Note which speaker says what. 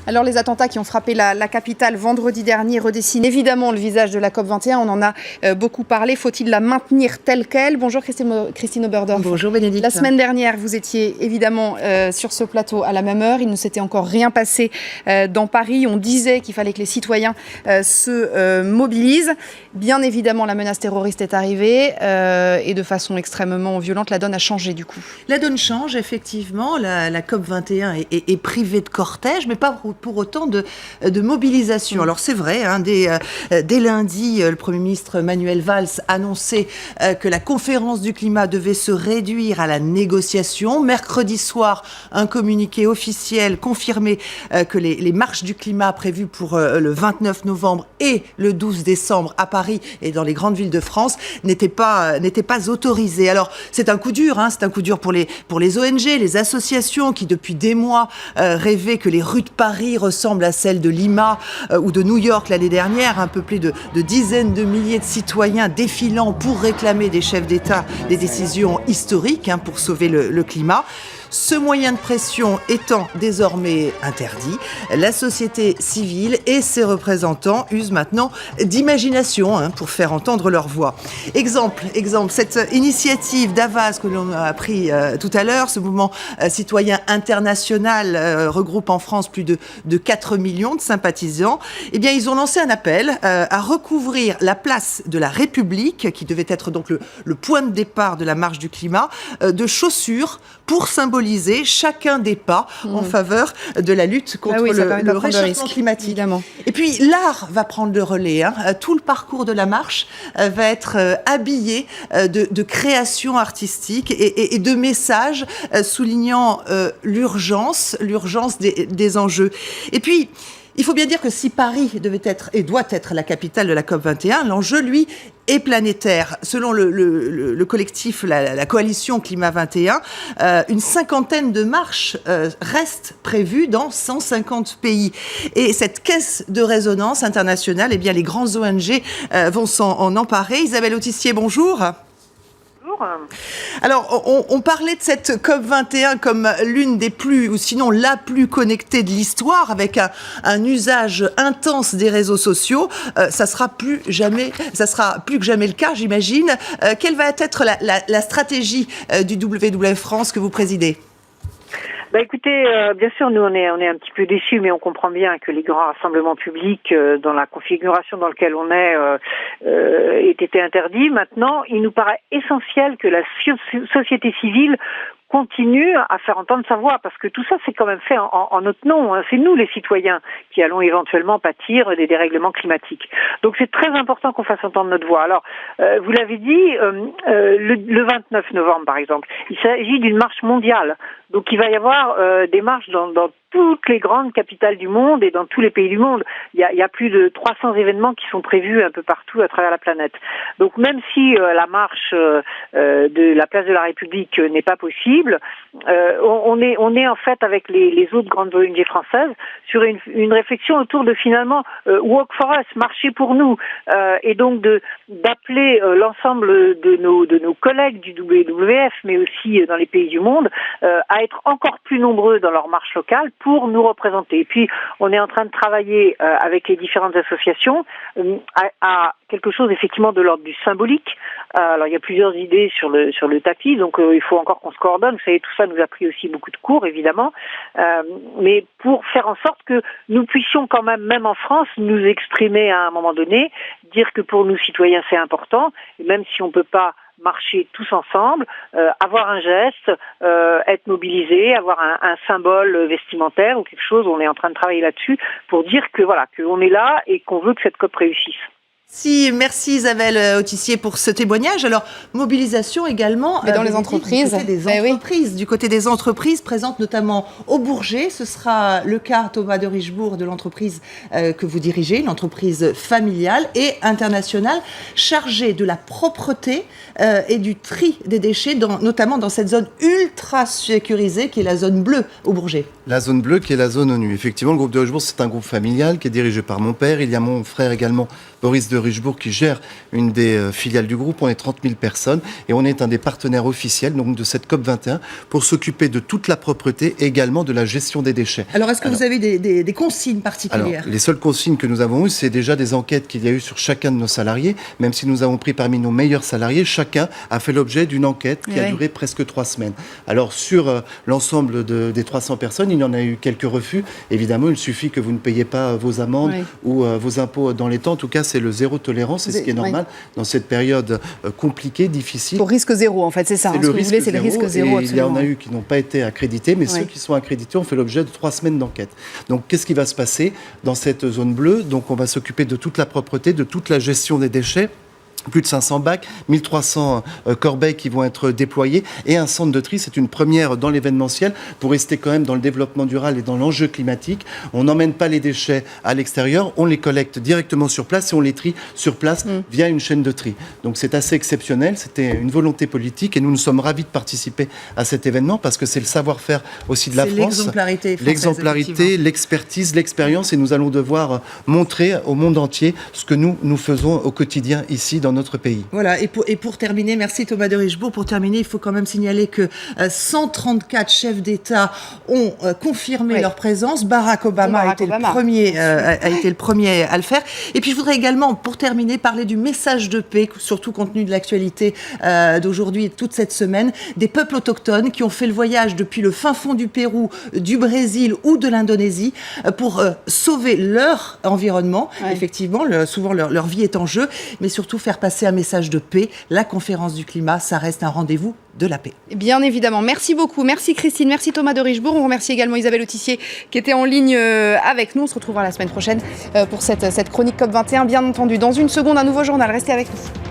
Speaker 1: Alors les attentats qui ont frappé la capitale vendredi dernier redessinent évidemment le visage de la COP21. On en a beaucoup parlé. Faut-il la maintenir telle qu'elle? Bonjour Christine Oberdorf.
Speaker 2: Bonjour Bénédicte.
Speaker 1: La semaine dernière, vous étiez évidemment sur ce plateau à la même heure. Il ne s'était encore rien passé dans Paris. On disait qu'il fallait que les citoyens se mobilisent. Bien évidemment, la menace terroriste est arrivée et de façon extrêmement violente. La donne a changé du coup.
Speaker 2: La donne change, effectivement. La COP21 est privée de cortège, mais pas pour autant de mobilisation. Alors c'est vrai, dès lundi, le Premier ministre Manuel Valls annonçait que la conférence du climat devait se réduire à la négociation. Mercredi soir, un communiqué officiel confirmait que les marches du climat prévues pour le 29 novembre et le 12 décembre à Paris et dans les grandes villes de France n'étaient pas autorisées. Alors c'est un coup dur, c'est un coup dur pour les ONG, les associations qui depuis des mois rêvaient que les rues de Paris ressemblent à celles de Lima ou de New York l'année dernière, peuplées de dizaines de milliers de citoyens défilant pour réclamer des chefs d'État des décisions historiques pour sauver le climat. Ce moyen de pression étant désormais interdit, la société civile et ses représentants usent maintenant d'imagination pour faire entendre leur voix. Exemple, cette initiative d'Avaz que l'on a appris tout à l'heure, ce mouvement citoyen international regroupe en France plus de 4 millions de sympathisants. Eh bien, ils ont lancé un appel à recouvrir la place de la République, qui devait être donc le point de départ de la marche du climat, de chaussures pour symboliser chacun des pas en faveur de la lutte contre le réchauffement climatique. Évidemment. Et puis l'art va prendre le relais. Tout le parcours de la marche va être habillé de créations artistiques et de messages soulignant l'urgence des enjeux. Et puis, il faut bien dire que si Paris devait être et doit être la capitale de la COP21, l'enjeu, lui, est planétaire. Selon le collectif, la coalition Climat 21, une cinquantaine de marches restent prévues dans 150 pays. Et cette caisse de résonance internationale, eh bien, les grands ONG vont s'en emparer. Isabelle Autissier, bonjour. Alors, on parlait de cette COP21 comme l'une des plus, ou sinon la plus connectée de l'histoire, avec un usage intense des réseaux sociaux. Ça sera plus que jamais le cas, j'imagine. Quelle va être la stratégie du WWF France que vous présidez ?
Speaker 3: Écoutez, bien sûr, nous on est un petit peu déçus, mais on comprend bien que les grands rassemblements publics, dans la configuration dans laquelle on est, aient été interdits. Maintenant, il nous paraît essentiel que la société civile continue à faire entendre sa voix, parce que tout ça c'est quand même fait en notre nom. C'est nous les citoyens qui allons éventuellement pâtir des dérèglements climatiques. Donc c'est très important qu'on fasse entendre notre voix. Alors, vous l'avez dit, le 29 novembre par exemple, il s'agit d'une marche mondiale. Donc il va y avoir des marches dans toutes les grandes capitales du monde et dans tous les pays du monde. Il y a plus de 300 événements qui sont prévus un peu partout à travers la planète. Donc même si la marche de la place de la République n'est pas possible, on est en fait avec les autres grandes ONG françaises sur une réflexion autour de finalement Walk for Us, marcher pour nous, et donc d'appeler l'ensemble de nos collègues du WWF, mais aussi dans les pays du monde, à être encore plus nombreux dans leurs marches locales pour nous représenter. Et puis, on est en train de travailler avec les différentes associations à quelque chose effectivement de l'ordre du symbolique. Alors, il y a plusieurs idées sur le tapis, donc il faut encore qu'on se coordonne. Vous savez, tout ça nous a pris aussi beaucoup de cours, évidemment. Mais pour faire en sorte que nous puissions quand même en France, nous exprimer à un moment donné, dire que pour nous, citoyens, c'est important, et même si on ne peut pas marcher tous ensemble, avoir un geste, être mobilisé, avoir un symbole vestimentaire ou quelque chose. On est en train de travailler là-dessus pour dire que qu'on est là et qu'on veut que cette COP réussisse.
Speaker 2: Merci Isabelle Autissier pour ce témoignage. Alors, mobilisation également
Speaker 1: dans les entreprises.
Speaker 2: Du côté des entreprises présentes notamment au Bourget. Ce sera le cas, Thomas de Richebourg, de l'entreprise que vous dirigez, l'entreprise familiale et internationale, chargée de la propreté et du tri des déchets, notamment dans cette zone ultra sécurisée qui est la zone bleue au Bourget.
Speaker 4: La zone bleue qui est la zone ONU. Effectivement, le groupe de Richebourg, c'est un groupe familial qui est dirigé par mon père. Il y a mon frère également, Boris de Richebourg qui gère une des filiales du groupe. On est 30 000 personnes et on est un des partenaires officiels donc, de cette COP21 pour s'occuper de toute la propreté et également de la gestion des déchets.
Speaker 2: Alors, est-ce que vous avez des consignes particulières?
Speaker 4: Les seules consignes que nous avons eues, c'est déjà des enquêtes qu'il y a eu sur chacun de nos salariés. Même si nous avons pris parmi nos meilleurs salariés, chacun a fait l'objet d'une enquête qui a duré presque 3 semaines. Alors, sur l'ensemble des 300 personnes, il y en a eu quelques refus. Évidemment, il suffit que vous ne payiez pas vos amendes ou vos impôts dans les temps. En tout cas, c'est le zéro tolérance, c'est ce qui est normal dans cette période compliquée, difficile.
Speaker 1: Au risque zéro, en fait, c'est ça. Ce que vous voulez, c'est le risque zéro.
Speaker 4: Il y en a eu qui n'ont pas été accrédités, mais ceux qui sont accrédités ont fait l'objet de 3 semaines d'enquête. Donc, qu'est-ce qui va se passer dans cette zone bleue? Donc, on va s'occuper de toute la propreté, de toute la gestion des déchets. Plus de 500 bacs, 1300 corbeilles qui vont être déployées et un centre de tri. C'est une première dans l'événementiel pour rester quand même dans le développement durable et dans l'enjeu climatique. On n'emmène pas les déchets à l'extérieur, on les collecte directement sur place et on les trie sur place via une chaîne de tri. Donc c'est assez exceptionnel, c'était une volonté politique et nous sommes ravis de participer à cet événement parce que c'est le savoir-faire aussi de la France. L'exemplarité, l'expertise, l'expérience et nous allons devoir montrer au monde entier ce que nous faisons au quotidien ici dans notre pays.
Speaker 2: Voilà, et pour terminer, merci Thomas de Richebourg. Pour terminer, il faut quand même signaler que 134 chefs d'État ont confirmé leur présence. Barack Obama a été le premier à le faire. Et puis je voudrais également, pour terminer, parler du message de paix, surtout compte tenu de l'actualité d'aujourd'hui et toute cette semaine, des peuples autochtones qui ont fait le voyage depuis le fin fond du Pérou, du Brésil ou de l'Indonésie pour sauver leur environnement. Effectivement, souvent leur vie est en jeu, mais surtout faire passer un message de paix. La conférence du climat, ça reste un rendez-vous de la paix.
Speaker 1: Bien évidemment. Merci beaucoup. Merci Christine. Merci Thomas de Richebourg. On remercie également Isabelle Autissier qui était en ligne avec nous. On se retrouvera la semaine prochaine pour cette chronique COP21. Bien entendu, dans une seconde, un nouveau journal. Restez avec nous.